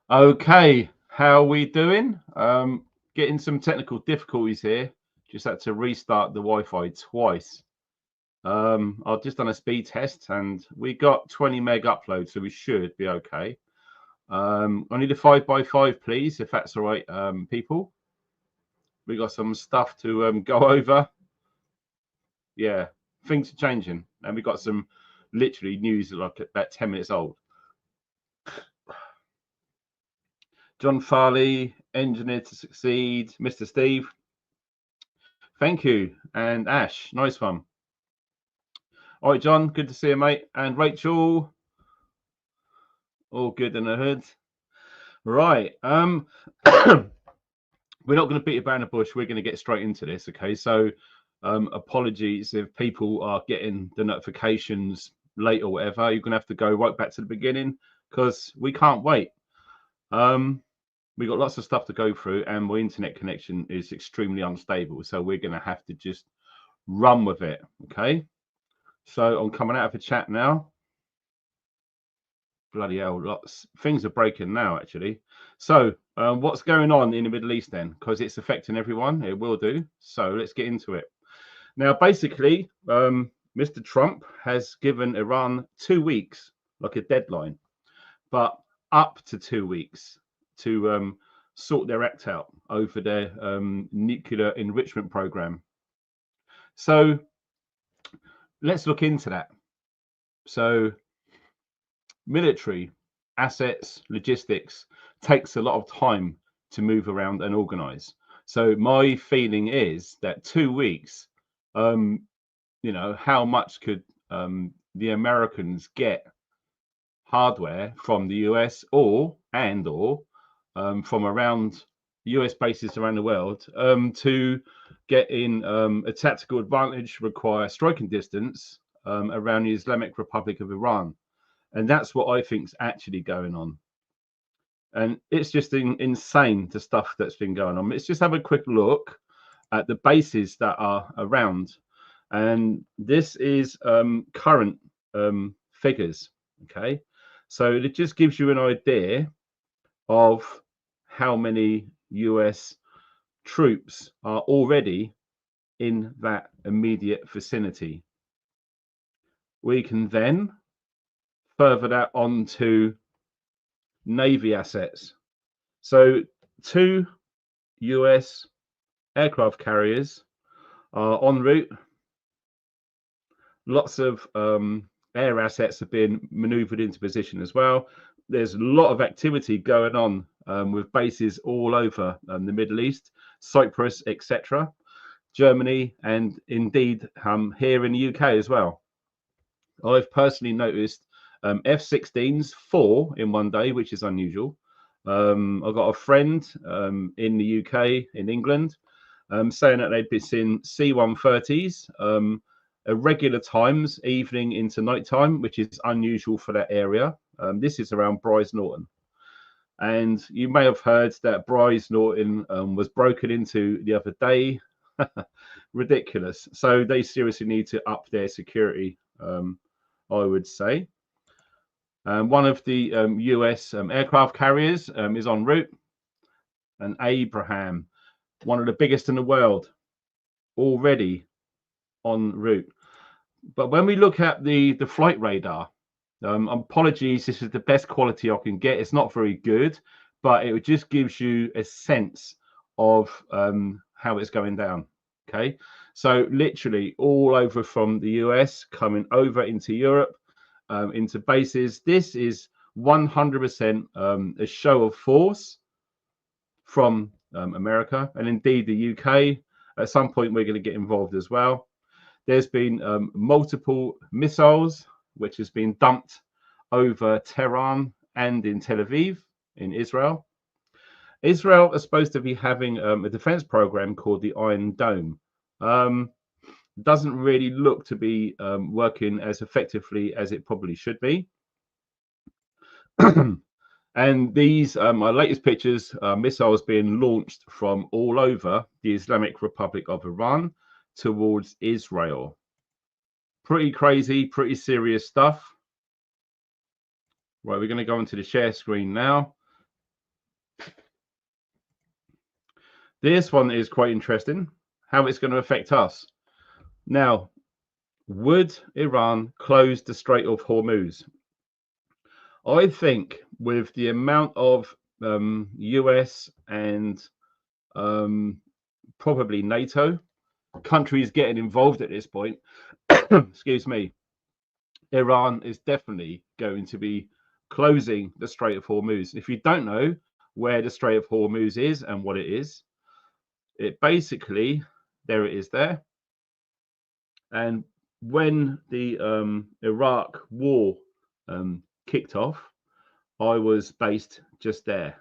Okay, how are we doing? Getting some technical difficulties here. Just had to restart the Wi-Fi twice. I've just done a speed test and we got 20 meg upload, so we should be okay. I need a 5x5, please, if that's all right, people. We got some stuff to go over. Yeah, things are changing, and we got some literally news like about 10 minutes old. John Farley, engineer to succeed. Mr. Steve, thank you. And Ash, nice one. All right, John, good to see you, mate. And Rachel, all good in the hood. Right. We're not going to beat about the bush. We're going to get straight into this. Okay. So apologies if people are getting the notifications late or whatever. You're going to have to go right back to the beginning because we can't wait. We've got lots of stuff to go through, and my internet connection is extremely unstable. So we're going to have to just run with it. Okay. So I'm coming out of the chat now. Bloody hell, lots things are breaking now, actually. So what's going on in the Middle East then? Because it's affecting everyone. It will do. So let's get into it. Now, basically, Mr. Trump has given Iran 2 weeks, like a deadline, but up to 2 weeks to sort their act out over their nuclear enrichment program. So let's look into that. So military assets, logistics takes a lot of time to move around and organize. So my feeling is that 2 weeks, you know, how much could the Americans get hardware from the US or from around US bases around the world to get in a tactical advantage, require striking distance around the Islamic Republic of Iran. And that's what I think is actually going on. And it's just insane, the stuff that's been going on. Let's just have a quick look at the bases that are around. And this is current figures. Okay. So it just gives you an idea of how many US troops are already in that immediate vicinity. We can then further that on to Navy assets. So 2 US aircraft carriers are en route. Lots of air assets have been maneuvered into position as well. There's a lot of activity going on with bases all over the Middle East, Cyprus, etc., Germany, and indeed here in the UK as well. I've personally noticed F-16s 4 in one day, which is unusual. I've got a friend in the UK, in England, saying that they'd been seeing C-130s at regular times, evening into nighttime, which is unusual for that area. This is around Bryce Norton. And you may have heard that Bryce Norton was broken into the other day. Ridiculous. So they seriously need to up their security, I would say. One of the US aircraft carriers is en route. And Abraham, one of the biggest in the world, already en route. But when we look at the flight radar, apologies, this is the best quality I can get. It's not very good, but it just gives you a sense of how it's going down. Okay, so literally all over from the US coming over into Europe, into bases. This is 100% a show of force from America, and indeed the UK. At some point, we're going to get involved as well. There's been multiple missiles which has been dumped over Tehran and in Tel Aviv in Israel. Israel is supposed to be having a defense program called the Iron Dome. Doesn't really look to be working as effectively as it probably should be. And these are my latest pictures, missiles being launched from all over the Islamic Republic of Iran towards Israel. Pretty crazy, pretty serious stuff. Right, we're going to go into the share screen now. This one is quite interesting, how it's going to affect us. Now, would Iran close the Strait of Hormuz? I think with the amount of US and probably NATO countries getting involved at this point, excuse me, Iran is definitely going to be closing the Strait of Hormuz. If you don't know where the Strait of Hormuz is and what it is, it basically, there it is there. And when the Iraq war kicked off, I was based just there.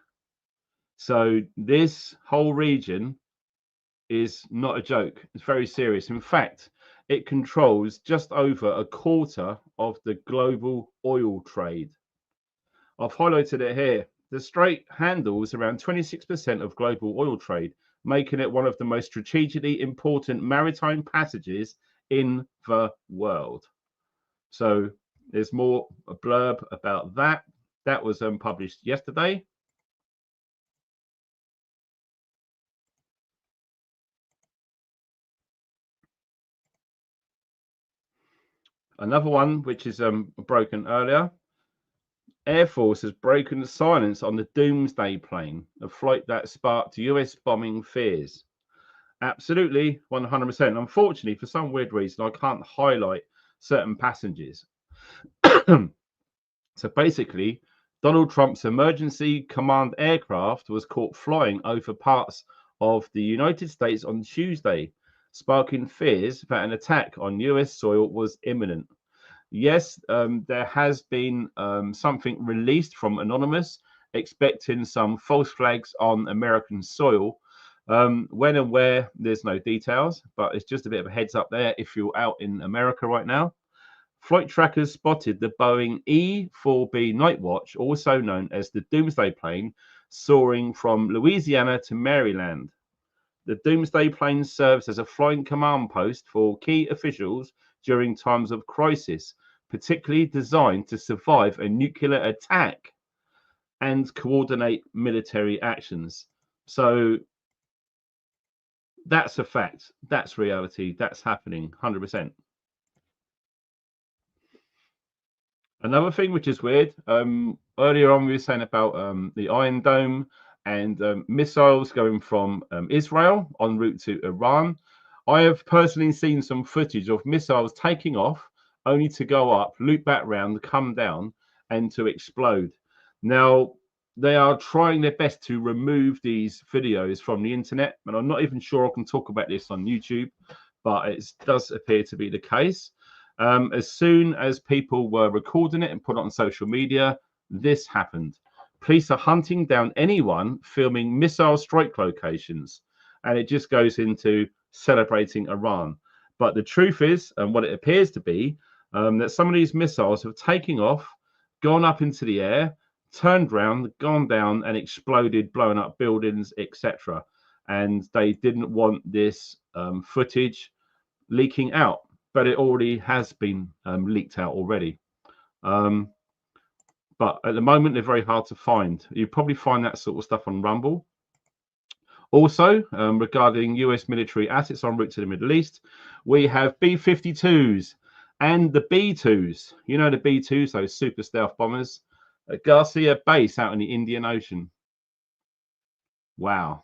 So this whole region is not a joke. It's very serious. In fact, it controls just over a quarter of the global oil trade. I've highlighted it here. The strait handles around 26% of global oil trade, making it one of the most strategically important maritime passages in the world. So there's more a blurb about that. That was published yesterday. Another one, which is broken earlier. Air Force has broken the silence on the Doomsday plane, a flight that sparked US bombing fears. Absolutely, 100%. Unfortunately, for some weird reason, I can't highlight certain passengers. So basically, Donald Trump's emergency command aircraft was caught flying over parts of the United States on Tuesday, sparking fears that an attack on US soil was imminent. Yes, there has been something released from Anonymous expecting some false flags on American soil. When and where, there's no details, but it's just a bit of a heads up there if you're out in America right now. Flight trackers spotted the Boeing E-4B Nightwatch, also known as the Doomsday plane, soaring from Louisiana to Maryland. The Doomsday plane serves as a flying command post for key officials during times of crisis, particularly designed to survive a nuclear attack and coordinate military actions. So that's a fact. That's reality. That's happening 100%. Another thing which is weird, earlier on we were saying about the Iron Dome and missiles going from Israel en route to Iran. I have personally seen some footage of missiles taking off only to go up, loop back round, come down, and to explode. Now, they are trying their best to remove these videos from the internet, and I'm not even sure I can talk about this on YouTube, but it does appear to be the case. As soon as people were recording it and put it on social media, this happened. Police are hunting down anyone filming missile strike locations, and it just goes into celebrating Iran. But the truth is, and what it appears to be, that some of these missiles have taken off, gone up into the air, turned round, gone down, and exploded, blowing up buildings, etc. And they didn't want this footage leaking out, but it already has been leaked out already. But at the moment, they're very hard to find. You probably find that sort of stuff on Rumble. Also, regarding US military assets en route to the Middle East, we have B-52s and the B-2s. You know the B-2s, those super stealth bombers, at Garcia Base out in the Indian Ocean. Wow.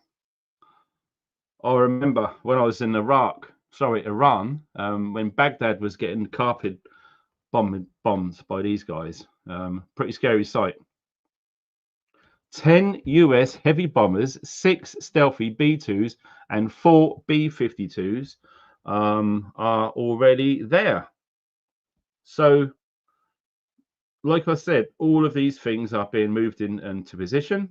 I remember when I was in Iran, when Baghdad was getting carpet bombed by these guys. Pretty scary sight. 10 US heavy bombers, 6 stealthy B-2s, and 4 B-52s are already there. So, like I said, all of these things are being moved into position.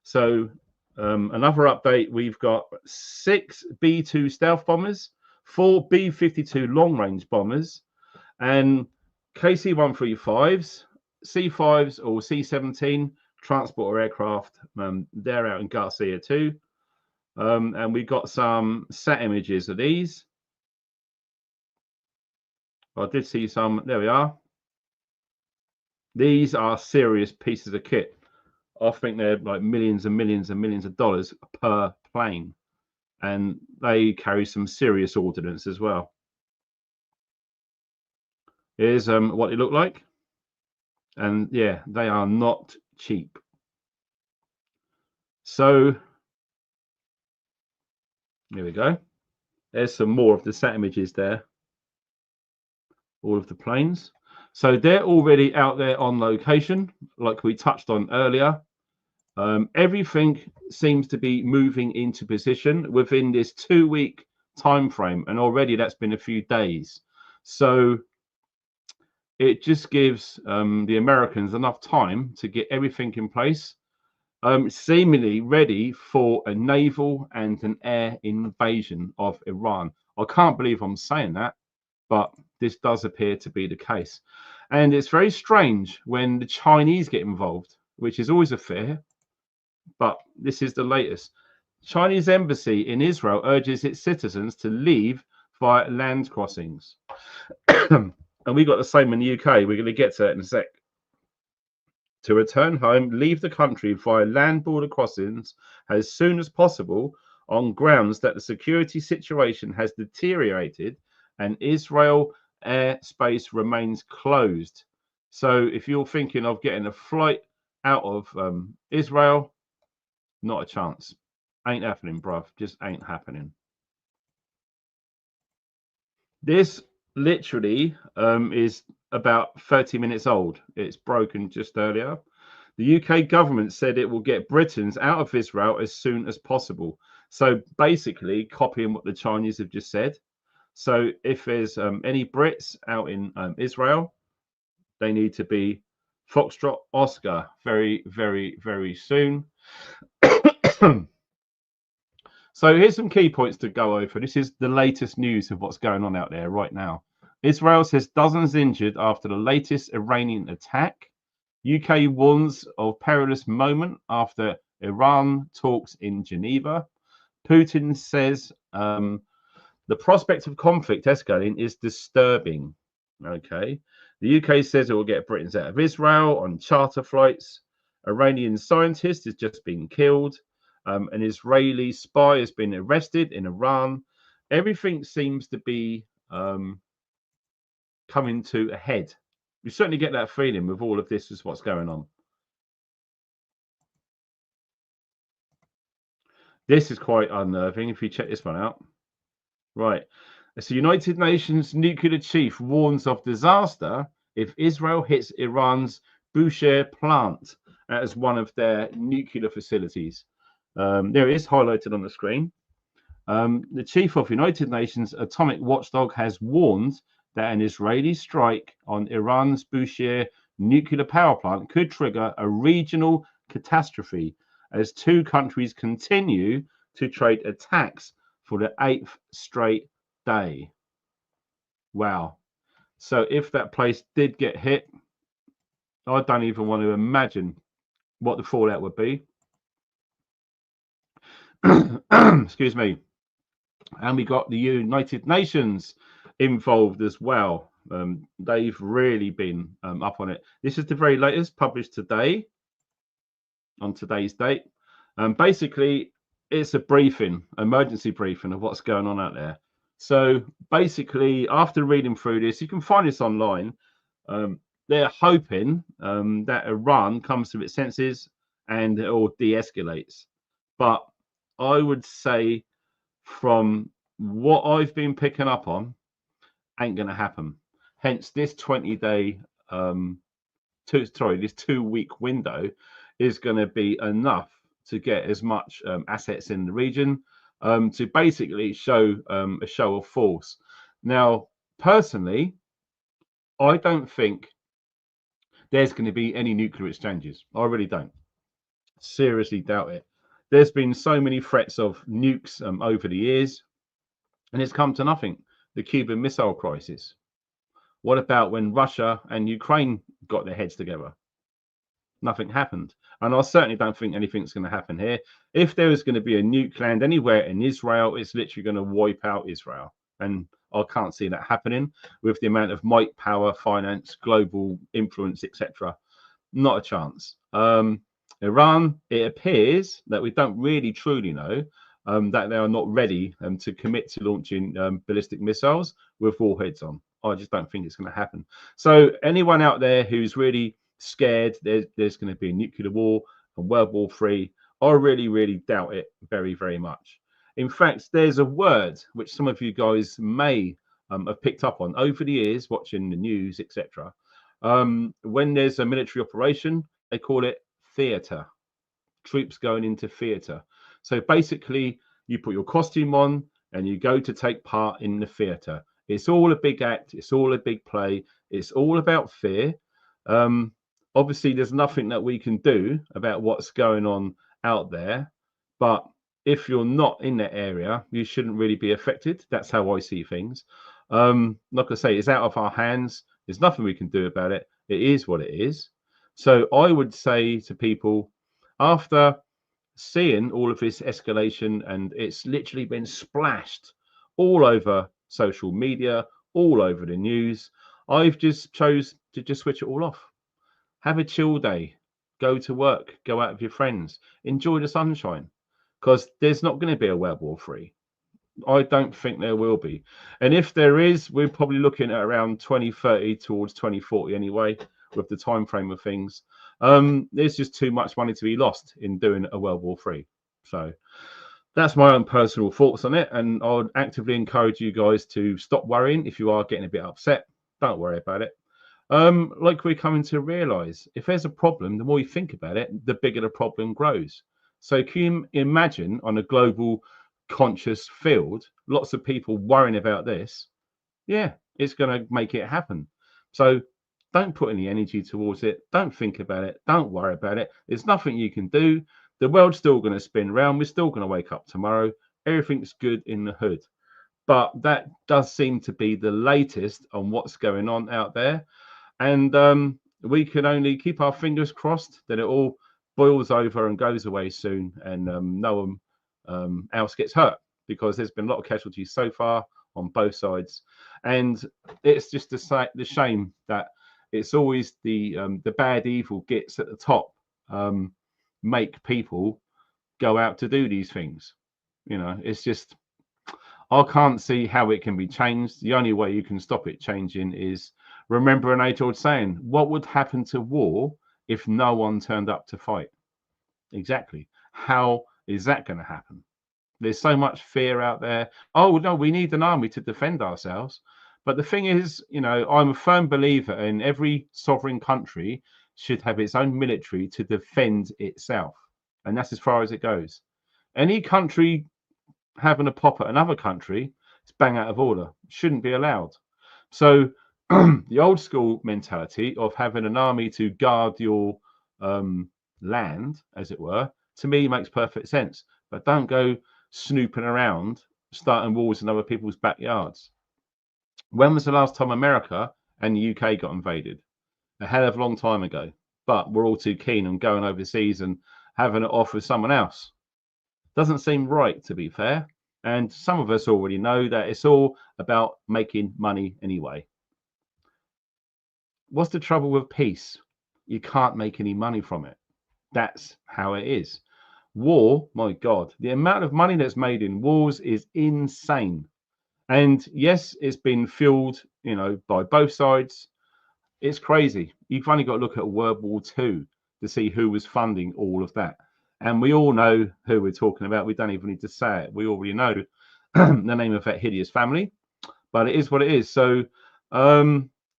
So, another update, we've got 6 B-2 stealth bombers, 4 B-52 long-range bombers, and KC-135s, C-5s or C-17 transporter aircraft. They're out in Garcia too. And we've got some sat images of these. I did see some. There we are. These are serious pieces of kit. I think they're like millions and millions and millions of dollars per plane. and they carry some serious ordnance as well. Here's what they look like, and yeah, they are not cheap. So here we go. There's some more of the sat images there, all of the planes. So they're already out there on location, like we touched on earlier. Everything seems to be moving into position within this 2-week time frame, and already that's been a few days. So it just gives the Americans enough time to get everything in place, seemingly ready for a naval and an air invasion of Iran. I can't believe I'm saying that, but this does appear to be the case. And it's very strange when the Chinese get involved, which is always a fear, but this is the latest. Chinese embassy in Israel urges its citizens to leave via land crossings. And we got the same in the UK. We're going to get to that in a sec. To return home, leave the country via land border crossings as soon as possible on grounds that the security situation has deteriorated and Israel airspace remains closed. So if you're thinking of getting a flight out of Israel, not a chance. Ain't happening, bruv. Just ain't happening. This literally is about 30 minutes old. It's broken just earlier. The UK government said it will get Britons out of Israel as soon as possible. So basically copying what the Chinese have just said. So if there's any Brits out in Israel, they need to be Foxtrot Oscar very, very, very soon. So here's some key points to go over. This is the latest news of what's going on out there right now. Israel says dozens injured after the latest Iranian attack. UK warns of perilous moment after Iran talks in Geneva. Putin says the prospect of conflict escalating is disturbing. Okay. The UK says it will get Britons out of Israel on charter flights. Iranian scientist has just been killed. An Israeli spy has been arrested in Iran. Everything seems to be coming to a head. You certainly get that feeling with all of this is what's going on. This is quite unnerving if you check this one out. Right. So United Nations nuclear chief warns of disaster if Israel hits Iran's Bushehr plant as one of their nuclear facilities. There it is highlighted on the screen. The chief of United Nations atomic watchdog has warned that an Israeli strike on Iran's Bushehr nuclear power plant could trigger a regional catastrophe as two countries continue to trade attacks for the 8th straight day. Wow. So if that place did get hit, I don't even want to imagine what the fallout would be. Excuse me. And we got the United Nations involved as well. They've really been up on it. This is the very latest, published today, on today's date. Basically, it's a briefing, emergency briefing of what's going on out there. So basically, after reading through this, you can find this online. They're hoping that Iran comes to its senses and it all de-escalates. But I would say, from what I've been picking up on, ain't going to happen. Hence, this 20-day, this 2-week window is going to be enough to get as much assets in the region to basically show a show of force. Now, personally, I don't think there's going to be any nuclear exchanges. I really don't. Seriously doubt it. There's been so many threats of nukes over the years, and it's come to nothing. The Cuban Missile Crisis. What about when Russia and Ukraine got their heads together? Nothing happened. And I certainly don't think anything's going to happen here. If there is going to be a nuke land anywhere in Israel, it's literally going to wipe out Israel. And I can't see that happening with the amount of might, power, finance, global influence, etc. Not a chance. Iran, it appears that we don't really truly know. that they are not ready to commit to launching ballistic missiles with warheads on. I just don't think it's going to happen. So anyone out there who's really scared there's going to be a nuclear war and World War III, I really, really doubt it very, very much. In fact, there's a word which some of you guys may have picked up on over the years, watching the news, etc. When there's a military operation, they call it theatre. Troops going into theatre. So basically, you put your costume on and you go to take part in the theatre. It's all a big act. It's all a big play. It's all about fear. Obviously, there's nothing that we can do about what's going on out there. But if you're not in that area, you shouldn't really be affected. That's how I see things. Like I say, it's out of our hands. There's nothing we can do about it. It is what it is. So I would say to people, after seeing all of this escalation, and it's literally been splashed all over social media, all over the news, I've just chose to just switch it all off. Have a chill day, go to work, go out with your friends, enjoy the sunshine, because there's not going to be a World War III. I don't think there will be. And if there is, we're probably looking at around 2030 towards 2040 anyway, with the time frame of things. There's just too much money to be lost in doing a World War III. So that's my own personal thoughts on it. And I would actively encourage you guys to stop worrying. If you are getting a bit upset, don't worry about it. Like we're coming to realize, if there's a problem, the more you think about it, the bigger the problem grows. So can you imagine on a global conscious field, lots of people worrying about this? Yeah, it's going to make it happen. So don't put any energy towards it. Don't think about it. Don't worry about it. There's nothing you can do. The world's still going to spin around. We're still going to wake up tomorrow. Everything's good in the hood. But that does seem to be the latest on what's going on out there. And we can only keep our fingers crossed that it all boils over and goes away soon, and no one else gets hurt, because there's been a lot of casualties so far on both sides. And it's just the shame that it's always the bad evil gets at the top make people go out to do these things. You know, it's just, I can't see how it can be changed. The only way you can stop it changing is remember an age-old saying: what would happen to war if no one turned up to fight? Exactly. How is that going to happen? There's so much fear out there. Oh, no, we need an army to defend ourselves. But the thing is, you know, I'm a firm believer in every sovereign country should have its own military to defend itself. And that's as far as it goes. Any country having a pop at another country, it's bang out of order. Shouldn't be allowed. So the old school mentality of having an army to guard your land, as it were, to me makes perfect sense. But don't go snooping around, starting wars in other people's backyards. When was the last time America and the UK got invaded? A hell of a long time ago. But we're all too keen on going overseas and having it off with someone else. Doesn't seem right, to be fair. And some of us already know that it's all about making money anyway. What's the trouble with peace? You can't make any money from it. That's how it is. War, my God, the amount of money that's made in wars is insane. And yes, it's been fueled, you know, by both sides. It's crazy. You've only got to look at World War II to see who was funding all of that. And we all know who we're talking about. We don't even need to say it. We already know the name of that hideous family. But it is what it is. So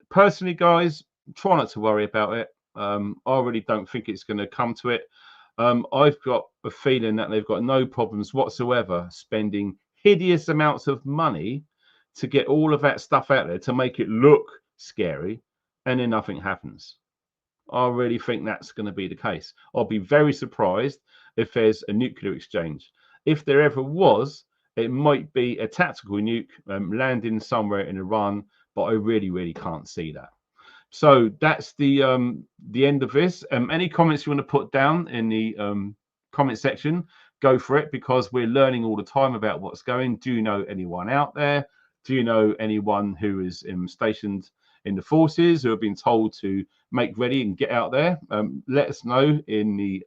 personally, guys, try not to worry about it. I really don't think it's going to come to it. I've got a feeling that they've got no problems whatsoever spending hideous amounts of money to get all of that stuff out there to make it look scary, and then nothing happens. I really think that's going to be the case. I'll be very surprised if there's a nuclear exchange. If there ever was, it might be a tactical nuke landing somewhere in Iran, but I really, really can't see that. So that's the end of this. Any comments you want to put down in the comment section, go for it, because we're learning all the time about what's going. Do you know anyone out there? Do you know anyone who is stationed in the forces who have been told to make ready and get out there? Let us know in the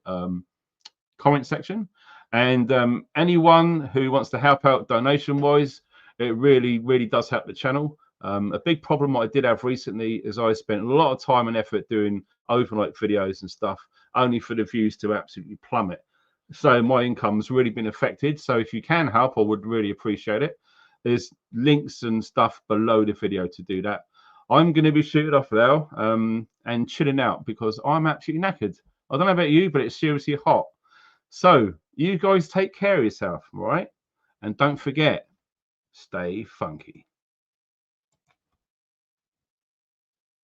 comment section. And anyone who wants to help out donation wise, it really does help the channel. A big problem I did have recently is I spent a lot of time and effort doing overnight videos and stuff, only for the views to absolutely plummet. So my income's really been affected. So if you can help, I would really appreciate it. There's links and stuff below the video to do that. I'm going to be shooting off now and chilling out because I'm absolutely knackered. I don't know about you, but it's seriously hot. So you guys take care of yourself, all right? And don't forget, stay funky.